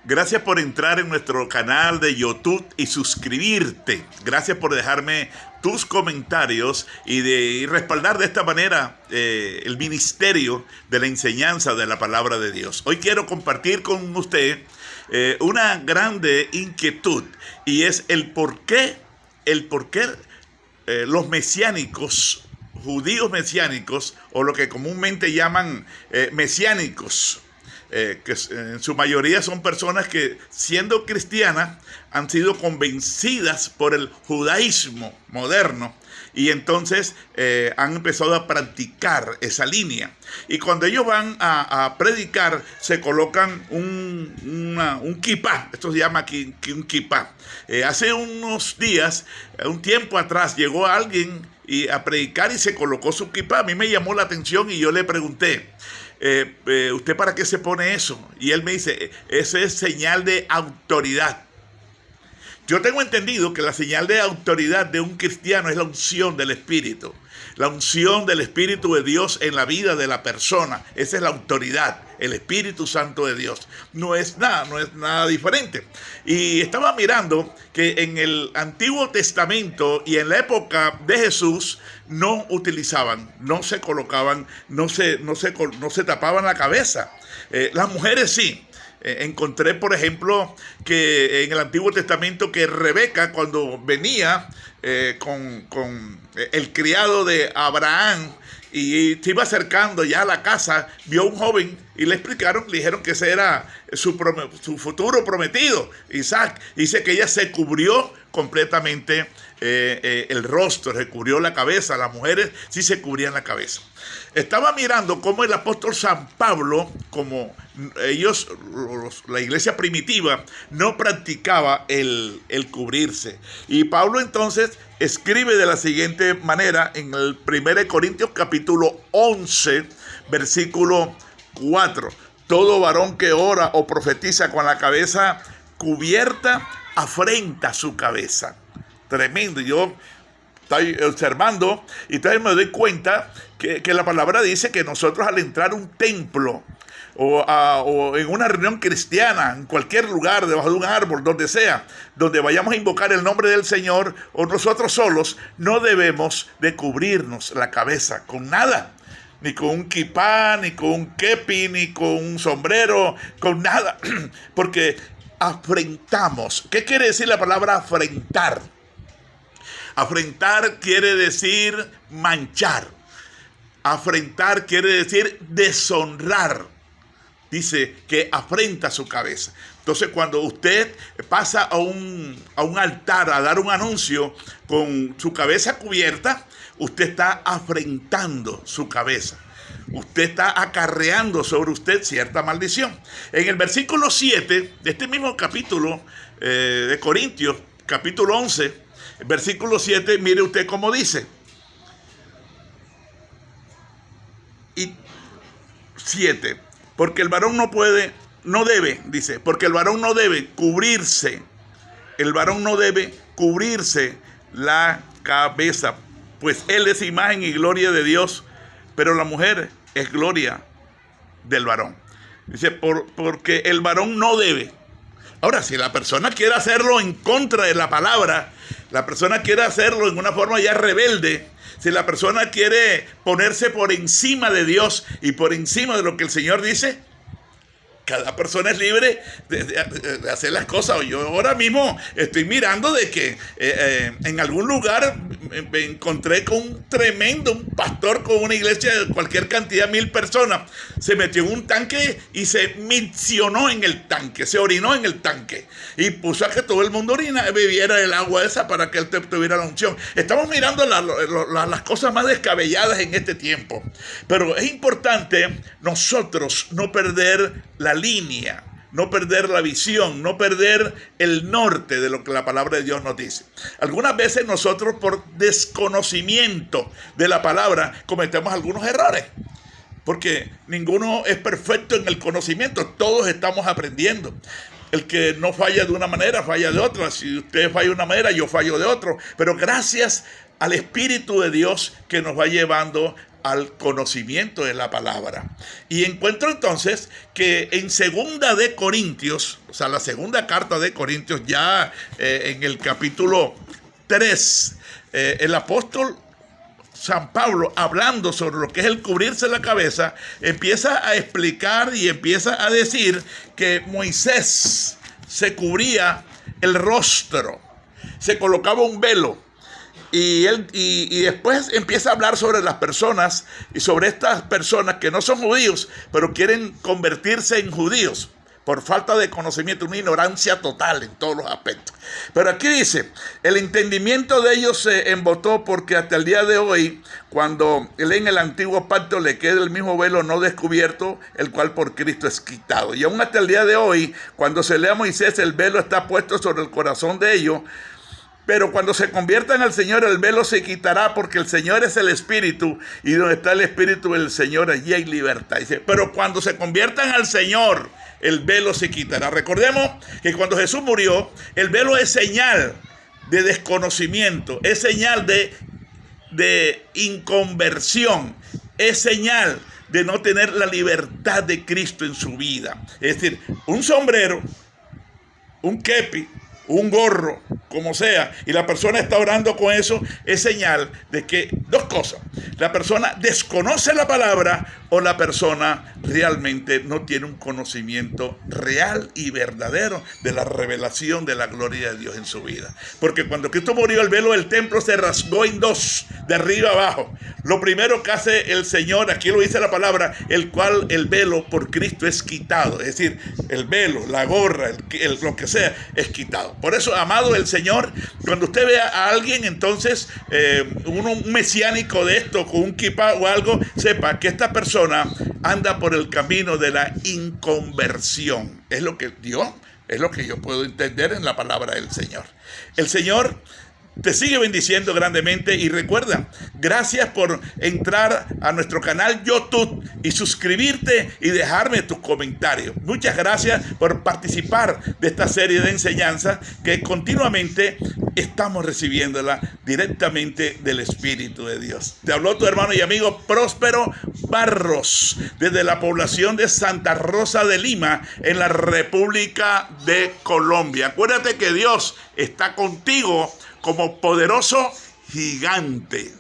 Gracias por entrar en nuestro canal de YouTube y suscribirte. Gracias por dejarme tus comentarios y respaldar de esta manera el ministerio de la enseñanza de la palabra de Dios. Hoy quiero compartir con usted una grande inquietud, y es el por qué los mesiánicos, judíos mesiánicos, o lo que comúnmente llaman mesiánicos, que en su mayoría son personas que, siendo cristianas, han sido convencidas por el judaísmo moderno y entonces han empezado a practicar esa línea. Y cuando ellos van a predicar, se colocan un kipá. Esto se llama aquí un kipá. Hace unos días, un tiempo atrás, llegó alguien a predicar y se colocó su kipá. A mí me llamó la atención y yo le pregunté, ¿usted para qué se pone eso? Y él me dice, eso es señal de autoridad. Yo tengo entendido que la señal de autoridad de un cristiano es la unción del Espíritu. La unción del Espíritu de Dios en la vida de la persona. Esa es la autoridad, el Espíritu Santo de Dios. No es nada diferente. Y estaba mirando que en el Antiguo Testamento y en la época de Jesús no utilizaban, no se colocaban, no se tapaban la cabeza. Las mujeres sí. Encontré, por ejemplo, que en el Antiguo Testamento que Rebeca, cuando venía con el criado de Abraham y se iba acercando ya a la casa, vio a un joven y le dijeron que ese era su futuro prometido, Isaac. Dice que ella se cubrió completamente el rostro, se cubrió la cabeza. Las mujeres sí se cubrían la cabeza. Estaba mirando cómo el apóstol San Pablo, como ellos, la iglesia primitiva, no practicaba el cubrirse. Y Pablo entonces escribe de la siguiente manera en el 1 Corintios capítulo 11, versículo 4. Todo varón que ora o profetiza con la cabeza cubierta afrenta su cabeza. Tremendo. Yo estoy observando y entonces me doy cuenta que la palabra dice que nosotros, al entrar a un templo o en una reunión cristiana, en cualquier lugar, debajo de un árbol, donde sea, donde vayamos a invocar el nombre del Señor, o nosotros solos, no debemos de cubrirnos la cabeza con nada. Ni con un kipá, ni con un kepi, ni con un sombrero, con nada. Porque afrentamos. ¿Qué quiere decir la palabra afrentar? Afrentar quiere decir manchar. Afrentar quiere decir deshonrar. Dice que afrenta su cabeza. Entonces, cuando usted pasa a un altar a dar un anuncio con su cabeza cubierta, usted está afrentando su cabeza. Usted está acarreando sobre usted cierta maldición. En el versículo 7 de este mismo capítulo de Corintios, capítulo 11, versículo 7, mire usted cómo dice. Y 7, porque el varón porque el varón no debe cubrirse. El varón no debe cubrirse la cabeza, pues él es imagen y gloria de Dios, pero la mujer es gloria del varón. Dice, porque el varón no debe. Ahora, si la persona quiere hacerlo en contra de la palabra, la persona quiere hacerlo en una forma ya rebelde, si la persona quiere ponerse por encima de Dios y por encima de lo que el Señor dice, cada persona es libre de hacer las cosas. Yo ahora mismo estoy mirando de que en algún lugar me encontré con un pastor con una iglesia de cualquier cantidad, 1000 personas. Se metió en un tanque y se miccionó en el tanque, se orinó en el tanque y puso a que todo el mundo bebiera el agua esa para que él tuviera la unción. Estamos mirando las cosas más descabelladas en este tiempo. Pero es importante nosotros no perder la línea, no perder la visión, no perder el norte de lo que la palabra de Dios nos dice. Algunas veces nosotros, por desconocimiento de la palabra, cometemos algunos errores, porque ninguno es perfecto en el conocimiento, todos estamos aprendiendo. El que no falla de una manera, falla de otra. Si usted falla de una manera, yo fallo de otro. Pero gracias al Espíritu de Dios que nos va llevando al conocimiento de la palabra. Y encuentro entonces que en segunda de Corintios, o sea, la segunda carta de Corintios, ya en el capítulo 3, el apóstol San Pablo, hablando sobre lo que es el cubrirse la cabeza, empieza a explicar y empieza a decir que Moisés se cubría el rostro, se colocaba un velo. Y después empieza a hablar sobre las personas y sobre estas personas que no son judíos, pero quieren convertirse en judíos por falta de conocimiento, una ignorancia total en todos los aspectos. Pero aquí dice, el entendimiento de ellos se embotó porque hasta el día de hoy, cuando leen el antiguo pacto, le queda el mismo velo no descubierto, el cual por Cristo es quitado. Y aún hasta el día de hoy, cuando se lee a Moisés, el velo está puesto sobre el corazón de ellos. Pero cuando se conviertan al Señor, el velo se quitará, porque el Señor es el Espíritu, y donde está el Espíritu del Señor, allí hay libertad. Dice, pero cuando se conviertan al Señor, el velo se quitará. Recordemos que cuando Jesús murió, el velo es señal de desconocimiento, es señal de inconversión, es señal de no tener la libertad de Cristo en su vida. Es decir, un sombrero, un kepi, un gorro, como sea, y la persona está orando con eso, es señal de que dos cosas: la persona desconoce la palabra o la persona realmente no tiene un conocimiento real y verdadero de la revelación de la gloria de Dios en su vida. Porque cuando Cristo murió, el velo del templo se rasgó en dos, de arriba abajo. Lo primero que hace el Señor, aquí lo dice la palabra, el cual el velo por Cristo es quitado. Es decir, el velo, la gorra, lo que sea, es quitado. Por eso, amado, el Señor, cuando usted vea a alguien, entonces, un mesiánico de esto, con un kippah o algo, sepa que esta persona anda por el camino de la inconversión. Es lo que yo puedo entender en la palabra del Señor. El Señor te sigue bendiciendo grandemente, y recuerda, gracias por entrar a nuestro canal YouTube y suscribirte y dejarme tus comentarios. Muchas gracias por participar de esta serie de enseñanzas que continuamente estamos recibiéndola directamente del Espíritu de Dios. Te habló tu hermano y amigo Próspero Barros desde la población de Santa Rosa de Lima, en la República de Colombia. Acuérdate que Dios está contigo como poderoso gigante.